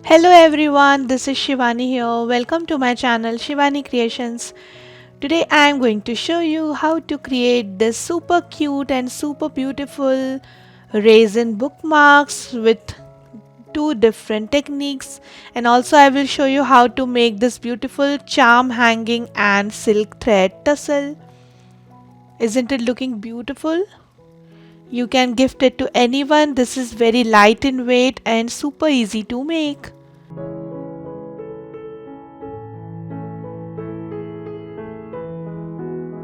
Hello everyone, this is Shivani here. Welcome to my channel Shivani Creations. Today I am going to show you how to create this super cute and super beautiful resin bookmarks with two different techniques, and also I will show you how to make this beautiful charm hanging and silk thread tassel. Isn't it looking beautiful? You can gift it to anyone. This is very light in weight and super easy to make.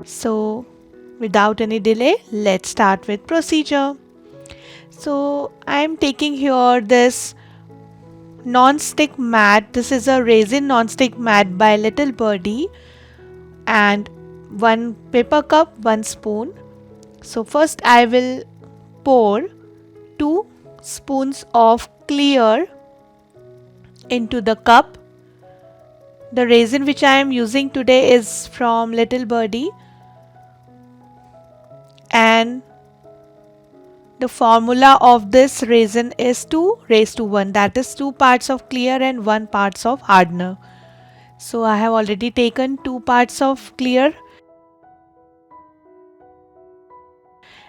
So without any delay, let's start with procedure. So I am taking here this non-stick mat. This is a resin non-stick mat by Little Birdie, and one paper cup, one spoon. So first I will pour 2 spoons of clear into the cup. The resin which I am using today is from Little Birdie, and the formula of this resin is 2 raised to 1, that is 2 parts of clear and 1 parts of hardener. So I have already taken 2 parts of clear,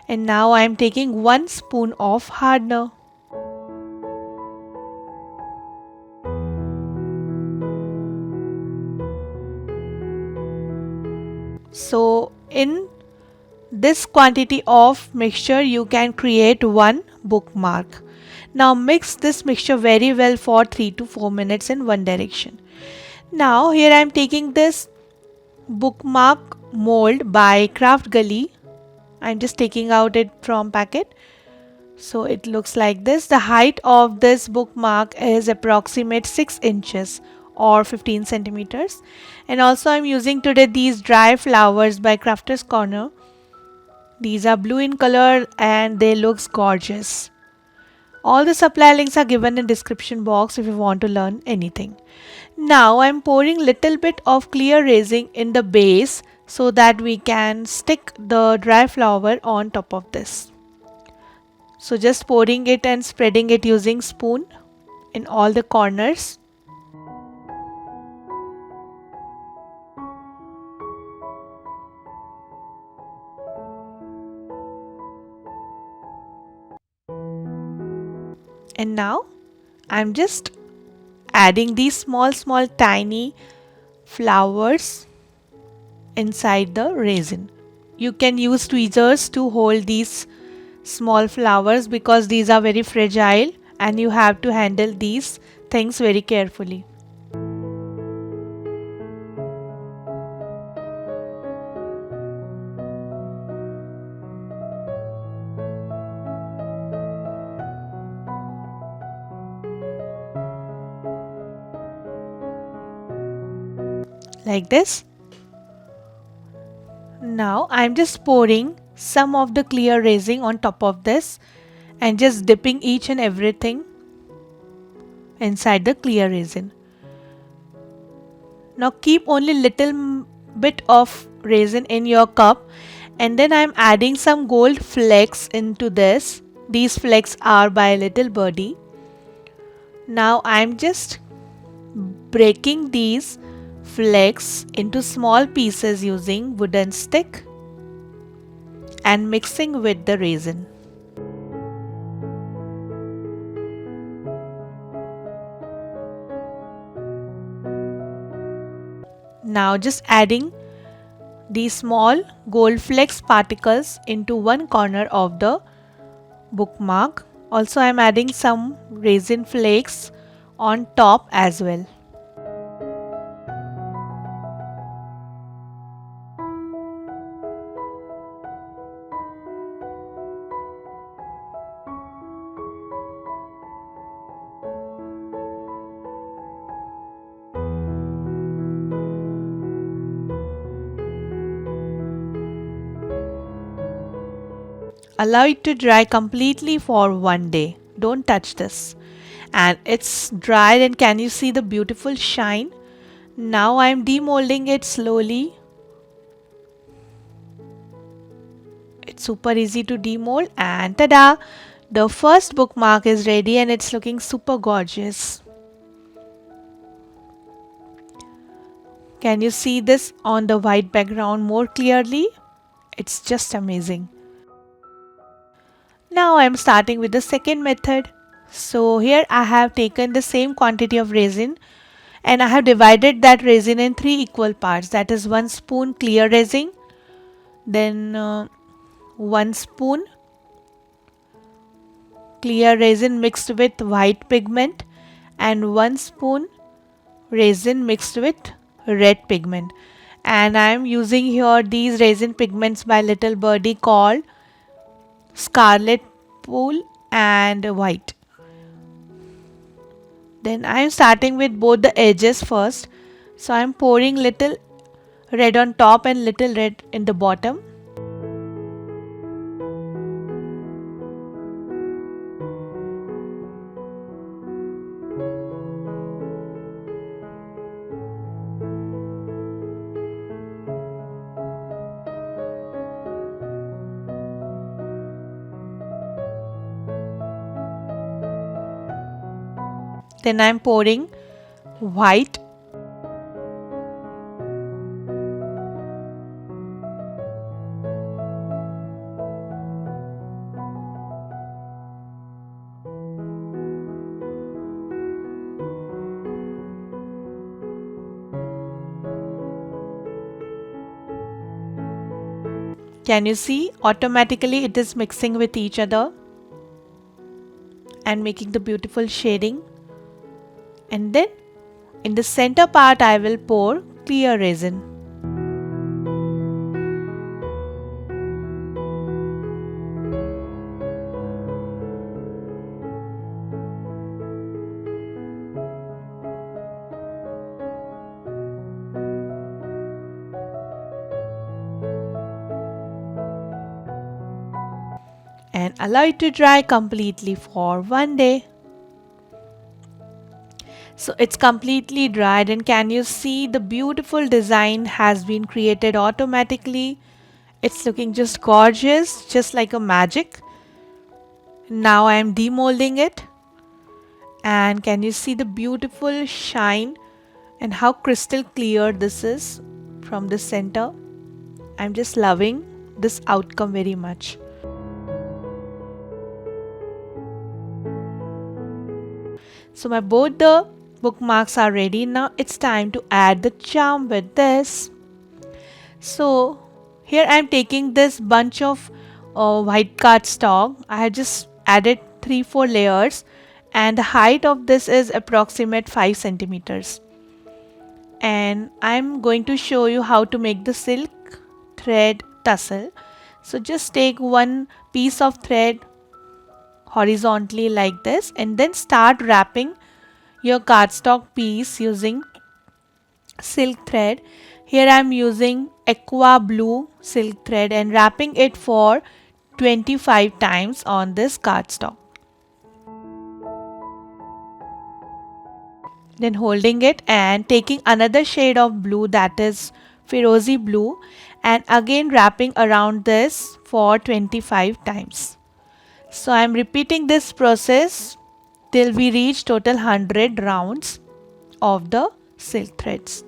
and now I am taking 1 spoon of hardener. So in this quantity of mixture you can create one bookmark. Now mix this mixture very well for 3 to 4 minutes in one direction. Now here I am taking this bookmark mold by Craft Gully. I'm just taking out it from packet. So it looks like this. The height of this bookmark is approximate 6 inches or 15 centimeters. And also I'm using today these dry flowers by Crafter's Corner. These are blue in color and they looks gorgeous. All the supply links are given in description box if you want to learn anything. Now I'm pouring little bit of clear resin in the base so that we can stick the dry flower on top of this. So just pouring it and spreading it using spoon in all the corners. And now I'm just adding these small tiny flowers inside the resin. You can use tweezers to hold these small flowers because these are very fragile and you have to handle these things very carefully. Like this. Now I'm just pouring some of the clear resin on top of this and just dipping each and everything inside the clear resin. Now keep only little bit of resin in your cup, and then I'm adding some gold flakes into this. These flakes are by Little Birdie. Now I'm just breaking these flakes into small pieces using wooden stick and mixing with the resin. Now just adding these small gold flakes particles into one corner of the bookmark. Also I am adding some resin flakes on top as well. Allow it to dry completely for one day. Don't touch this. And it's dried, and can you see the beautiful shine? Now I am demolding it slowly. It's super easy to demold, and tada! The first bookmark is ready and it's looking super gorgeous. Can you see this on the white background more clearly? It's just amazing. Now I am starting with the second method. So here I have taken the same quantity of resin and I have divided that resin in 3 equal parts. That is 1 spoon clear resin, then 1 spoon clear resin mixed with white pigment and 1 spoon resin mixed with red pigment. And I am using here these resin pigments by Little Birdie called Scarlet Pool and White. Then I am starting with both the edges first. So I am pouring little red on top and little red in the bottom. Then I am pouring white. Can you see? Automatically it is mixing with each other and making the beautiful shading. And then in the center part I will pour clear resin. And allow it to dry completely for 1 day. So it's completely dried, and can you see the beautiful design has been created automatically. It's looking just gorgeous, just like a magic. Now I am demolding it, and can you see the beautiful shine and how crystal clear this is from the center. I'm just loving this outcome very much. So my both the bookmarks are ready. Now it's time to add the charm with this. So here I am taking this bunch of white cardstock. I have just added 3-4 layers and the height of this is approximate 5 centimeters. And I'm going to show you how to make the silk thread tassel. So just take one piece of thread horizontally like this and then start wrapping your cardstock piece using silk thread. Here I am using aqua blue silk thread and wrapping it for 25 times on this cardstock. Then holding it and taking another shade of blue, that is Firozi blue, and again wrapping around this for 25 times. So I am repeating this process till we reach total 100 rounds of the silk threads.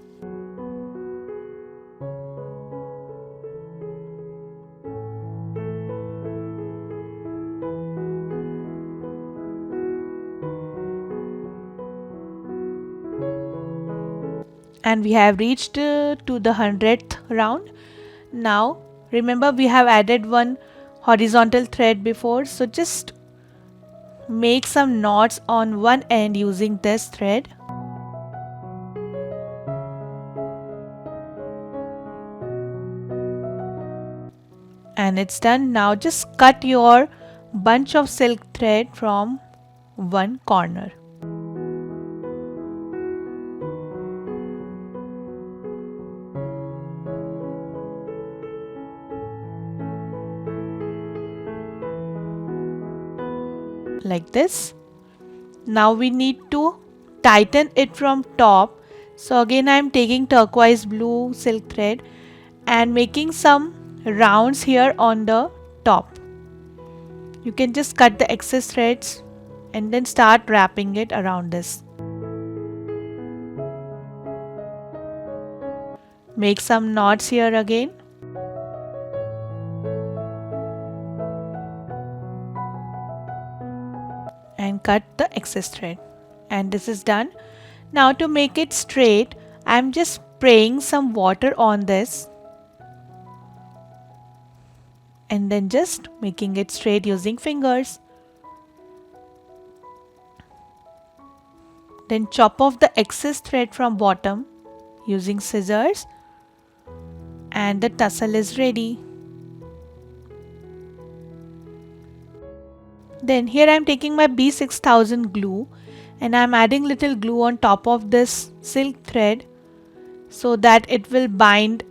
And we have reached to the 100th round. Now remember we have added one horizontal thread before, so just make some knots on one end using this thread. And it's done. Now just cut your bunch of silk thread from one corner. Like this. Now we need to tighten it from top. So again I am taking turquoise blue silk thread and making some rounds here on the top. You can just cut the excess threads and then start wrapping it around this. make some knots here again. And cut the excess thread. And this is done. Now to make it straight, I'm just spraying some water on this and then just making it straight using fingers. Then chop off the excess thread from bottom using scissors and the tassel is ready. Then here I am taking my B6000 glue and I am adding little glue on top of this silk thread so that it will bind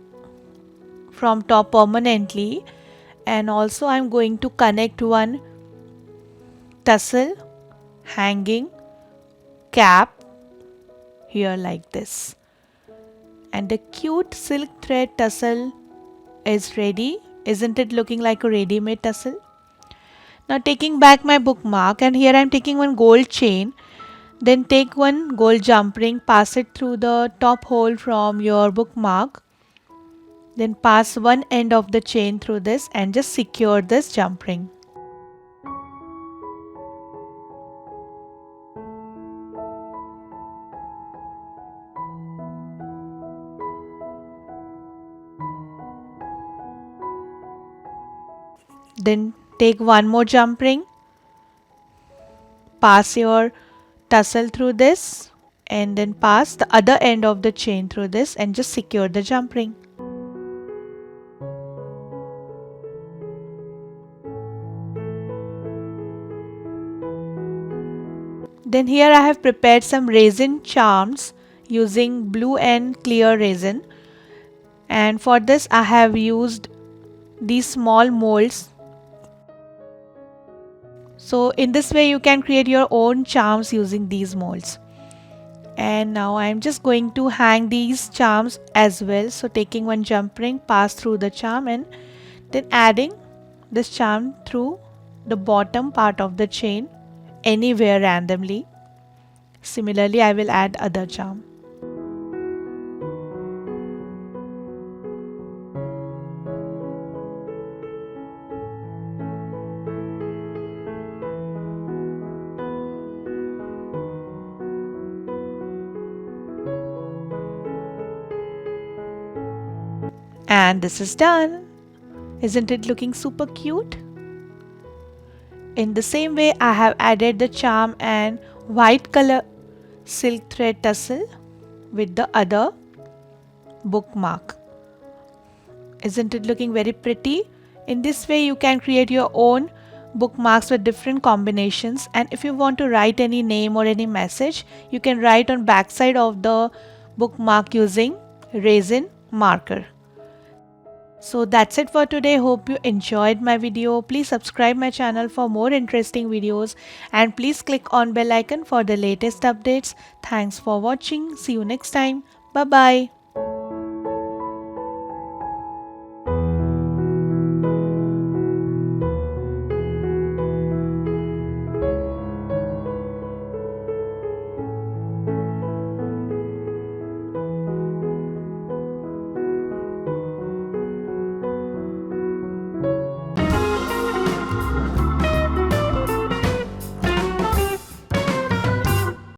from top permanently. And also I am going to connect one tassel hanging cap here like this. And the cute silk thread tassel is ready. Isn't it looking like a ready-made tassel? Now taking back my bookmark, and here I am taking one gold chain. Then take one gold jump ring, pass it through the top hole from your bookmark. Then pass one end of the chain through this and just secure this jump ring. Then take one more jump ring, pass your tassel through this and then pass the other end of the chain through this and just secure the jump ring. Then here I have prepared some resin charms using blue and clear resin, and for this I have used these small molds. So in this way you can create your own charms using these molds. And now I am just going to hang these charms as well. So taking one jump ring, pass through the charm and then adding this charm through the bottom part of the chain anywhere randomly. Similarly, I will add other charm. And this is done. Isn't it looking super cute? In the same way, I have added the charm and white color silk thread tassel with the other bookmark. Isn't it looking very pretty? In this way, you can create your own bookmarks with different combinations, and if you want to write any name or any message, you can write on backside of the bookmark using resin marker. So that's it for today. Hope you enjoyed my video. Please subscribe my channel for more interesting videos and please click on bell icon for the latest updates. Thanks for watching. See you next time. Bye bye.